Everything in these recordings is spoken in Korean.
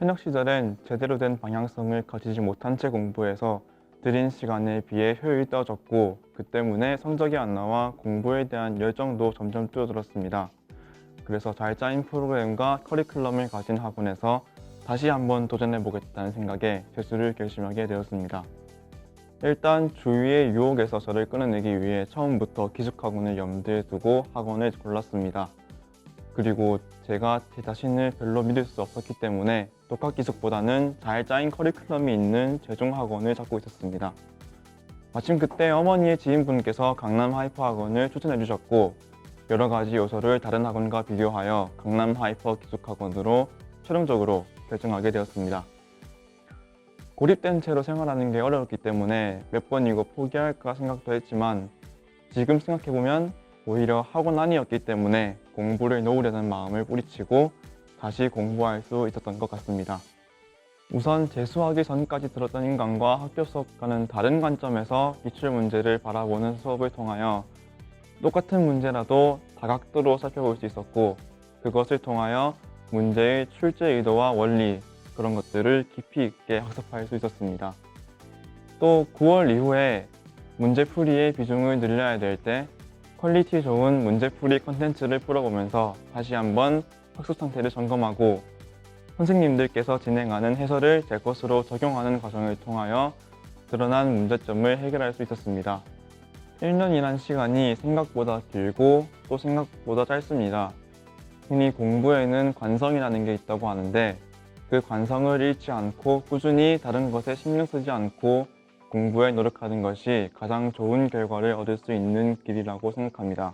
현역 시절엔 제대로 된 방향성을 가지지 못한 채 공부해서 들인 시간에 비해 효율이 떨어졌고 그 때문에 성적이 안 나와 공부에 대한 열정도 점점 줄어들었습니다. 그래서 잘 짜인 프로그램과 커리큘럼을 가진 학원에서 다시 한번 도전해보겠다는 생각에 재수를 결심하게 되었습니다. 일단 주위의 유혹에서 저를 끊어내기 위해 처음부터 기숙학원을 염두에 두고 학원을 골랐습니다. 그리고 제가 제 자신을 별로 믿을 수 없었기 때문에 독학기숙보다는 잘 짜인 커리큘럼이 있는 제종학원을 찾고 있었습니다. 마침 그때 어머니의 지인분께서 강남 하이퍼 학원을 추천해 주셨고 여러 가지 요소를 다른 학원과 비교하여 강남 하이퍼 기숙학원으로 최종적으로 결정하게 되었습니다. 고립된 채로 생활하는 게 어려웠기 때문에 몇 번이고 포기할까 생각도 했지만 지금 생각해보면 오히려 학원 안이었기 때문에 공부를 놓으려는 마음을 뿌리치고 다시 공부할 수 있었던 것 같습니다. 우선 재수하기 전까지 들었던 인강과 학교 수업과는 다른 관점에서 기출문제를 바라보는 수업을 통하여 똑같은 문제라도 다각도로 살펴볼 수 있었고 그것을 통하여 문제의 출제 의도와 원리 그런 것들을 깊이 있게 학습할 수 있었습니다. 또 9월 이후에 문제풀이의 비중을 늘려야 될 때 퀄리티 좋은 문제풀이 컨텐츠를 풀어보면서 다시 한번 학습 상태를 점검하고 선생님들께서 진행하는 해설을 제 것으로 적용하는 과정을 통하여 드러난 문제점을 해결할 수 있었습니다. 1년이란 시간이 생각보다 길고 또 생각보다 짧습니다. 흔히 공부에는 관성이라는 게 있다고 하는데 그 관성을 잃지 않고 꾸준히 다른 것에 신경 쓰지 않고 공부에 노력하는 것이 가장 좋은 결과를 얻을 수 있는 길이라고 생각합니다.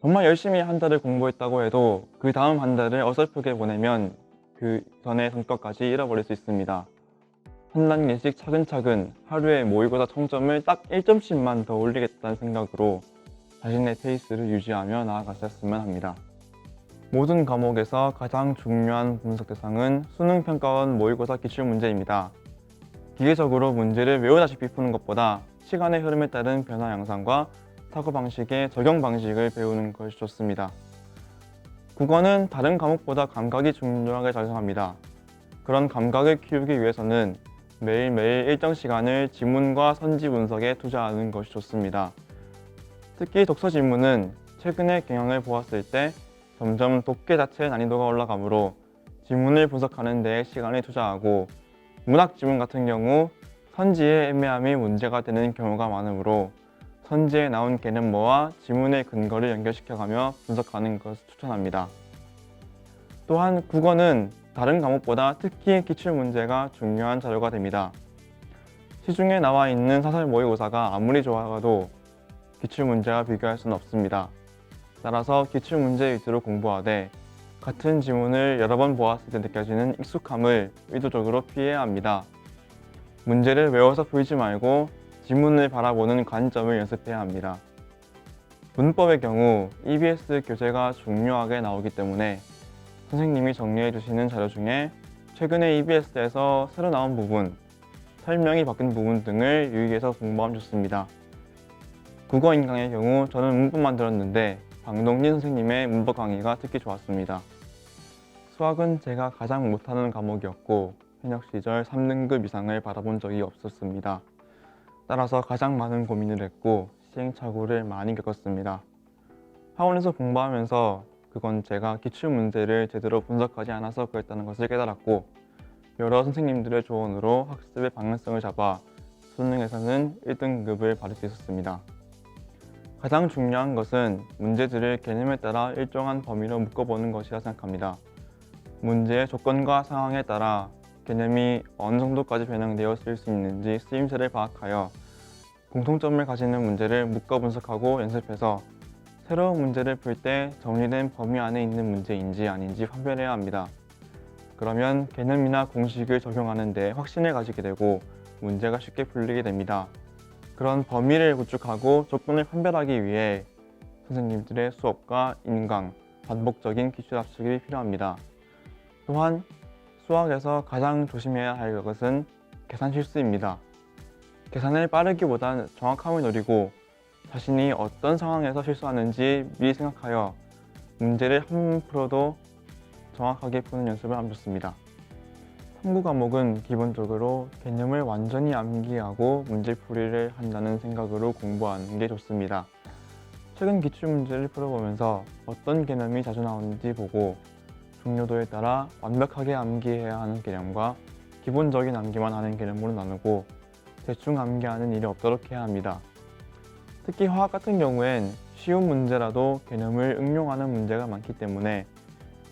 정말 열심히 한 달을 공부했다고 해도 그 다음 한 달을 어설프게 보내면 그 전의 성격까지 잃어버릴 수 있습니다. 한 단계씩 차근차근 하루에 모의고사 총점을 딱 1점씩만 더 올리겠다는 생각으로 자신의 페이스를 유지하며 나아갔었으면 합니다. 모든 과목에서 가장 중요한 분석 대상은 수능평가원 모의고사 기출문제입니다. 기계적으로 문제를 외우다시피 푸는 것보다 시간의 흐름에 따른 변화 양상과 사고방식의 적용 방식을 배우는 것이 좋습니다. 국어는 다른 과목보다 감각이 중요하게 작용합니다. 그런 감각을 키우기 위해서는 매일매일 일정 시간을 지문과 선지 분석에 투자하는 것이 좋습니다. 특히 독서 지문은 최근의 경향을 보았을 때 점점 독해 자체의 난이도가 올라가므로 지문을 분석하는 데에 시간을 투자하고 문학 지문 같은 경우 선지의 애매함이 문제가 되는 경우가 많으므로 선지에 나온 개념모와 지문의 근거를 연결시켜가며 분석하는 것을 추천합니다. 또한 국어는 다른 과목보다 특히 기출문제가 중요한 자료가 됩니다. 시중에 나와 있는 사설 모의고사가 아무리 좋아도 기출문제와 비교할 수는 없습니다. 따라서 기출문제 위주로 공부하되 같은 지문을 여러 번 보았을 때 느껴지는 익숙함을 의도적으로 피해야 합니다. 문제를 외워서 풀지 말고 지문을 바라보는 관점을 연습해야 합니다. 문법의 경우 EBS 교재가 중요하게 나오기 때문에 선생님이 정리해 주시는 자료 중에 최근에 EBS에서 새로 나온 부분, 설명이 바뀐 부분 등을 유의해서 공부하면 좋습니다. 국어 인강의 경우 저는 문법만 들었는데 방동진 선생님의 문법 강의가 특히 좋았습니다. 수학은 제가 가장 못하는 과목이었고 현역 시절 3등급 이상을 받아본 적이 없었습니다. 따라서 가장 많은 고민을 했고 시행착오를 많이 겪었습니다. 학원에서 공부하면서 그건 제가 기출문제를 제대로 분석하지 않아서 그랬다는 것을 깨달았고 여러 선생님들의 조언으로 학습의 방향성을 잡아 수능에서는 1등급을 받을 수 있었습니다. 가장 중요한 것은 문제들을 개념에 따라 일정한 범위로 묶어보는 것이라 생각합니다. 문제의 조건과 상황에 따라 개념이 어느 정도까지 변형되어 쓰일 수 있는지 쓰임새를 파악하여 공통점을 가지는 문제를 묶어 분석하고 연습해서 새로운 문제를 풀 때 정리된 범위 안에 있는 문제인지 아닌지 판별해야 합니다. 그러면 개념이나 공식을 적용하는 데 확신을 가지게 되고 문제가 쉽게 풀리게 됩니다. 그런 범위를 구축하고 조건을 판별하기 위해 선생님들의 수업과 인강, 반복적인 기출 합숙이 필요합니다. 또한 수학에서 가장 조심해야 할 것은 계산 실수입니다. 계산을 빠르기보단 정확함을 노리고 자신이 어떤 상황에서 실수하는지 미리 생각하여 문제를 한 번 풀어도 정확하게 푸는 연습을 하면 좋습니다. 탐구 과목은 기본적으로 개념을 완전히 암기하고 문제풀이를 한다는 생각으로 공부하는 게 좋습니다. 최근 기출문제를 풀어보면서 어떤 개념이 자주 나오는지 보고 중요도에 따라 완벽하게 암기해야 하는 개념과 기본적인 암기만 하는 개념으로 나누고 대충 암기하는 일이 없도록 해야 합니다. 특히 화학 같은 경우엔 쉬운 문제라도 개념을 응용하는 문제가 많기 때문에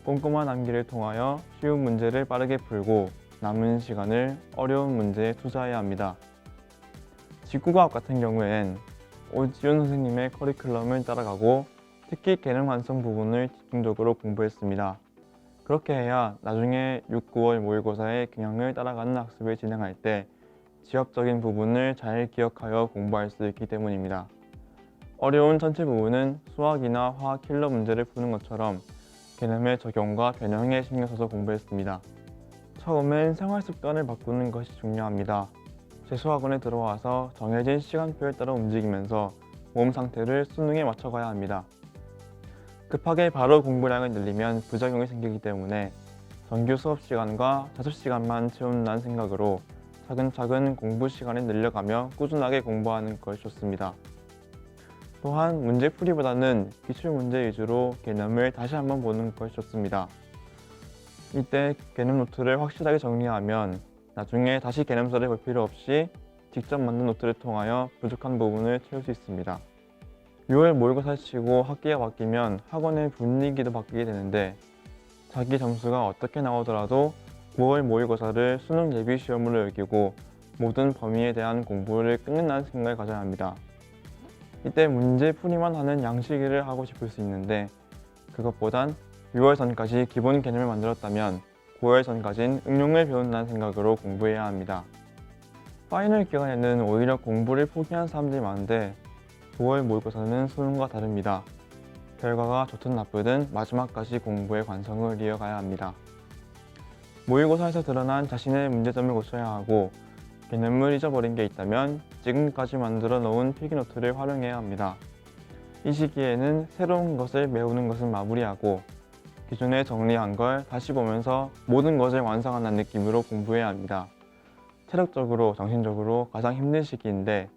꼼꼼한 암기를 통하여 쉬운 문제를 빠르게 풀고 남은 시간을 어려운 문제에 투자해야 합니다. 직구과학 같은 경우엔 오지훈 선생님의 커리큘럼을 따라가고 특히 개념 완성 부분을 집중적으로 공부했습니다. 그렇게 해야 나중에 6, 9월 모의고사의 경향을 따라가는 학습을 진행할 때 지역적인 부분을 잘 기억하여 공부할 수 있기 때문입니다. 어려운 전체 부분은 수학이나 화학 킬러 문제를 푸는 것처럼 개념의 적용과 변형에 신경 써서 공부했습니다. 처음엔 생활 습관을 바꾸는 것이 중요합니다. 재수학원에 들어와서 정해진 시간표에 따라 움직이면서 몸 상태를 수능에 맞춰가야 합니다. 급하게 바로 공부량을 늘리면 부작용이 생기기 때문에 정규 수업 시간과 자습 시간만 채운다는 생각으로 차근차근 공부 시간을 늘려가며 꾸준하게 공부하는 것이 좋습니다. 또한 문제풀이보다는 기출문제 위주로 개념을 다시 한번 보는 것이 좋습니다. 이때 개념 노트를 확실하게 정리하면 나중에 다시 개념서를 볼 필요 없이 직접 만든 노트를 통하여 부족한 부분을 채울 수 있습니다. 6월 모의고사 치고 학기가 바뀌면 학원의 분위기도 바뀌게 되는데 자기 점수가 어떻게 나오더라도 9월 모의고사를 수능 예비 시험으로 여기고 모든 범위에 대한 공부를 끝낸다는 생각을 가져야 합니다. 이때 문제풀이만 하는 양식일을 하고 싶을 수 있는데 그것보단 6월 전까지 기본 개념을 만들었다면 9월 전까진 응용을 배운다는 생각으로 공부해야 합니다. 파이널 기간에는 오히려 공부를 포기한 사람들이 많은데 9월 모의고사는 수능과 다릅니다. 결과가 좋든 나쁘든 마지막까지 공부에 관성을 이어가야 합니다. 모의고사에서 드러난 자신의 문제점을 고쳐야 하고 개념을 잊어버린 게 있다면 지금까지 만들어 놓은 필기노트를 활용해야 합니다. 이 시기에는 새로운 것을 배우는 것은 마무리하고 기존에 정리한 걸 다시 보면서 모든 것을 완성한다는 느낌으로 공부해야 합니다. 체력적으로, 정신적으로 가장 힘든 시기인데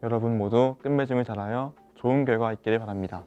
여러분 모두 끝맺음을 잘하여 좋은 결과 있기를 바랍니다.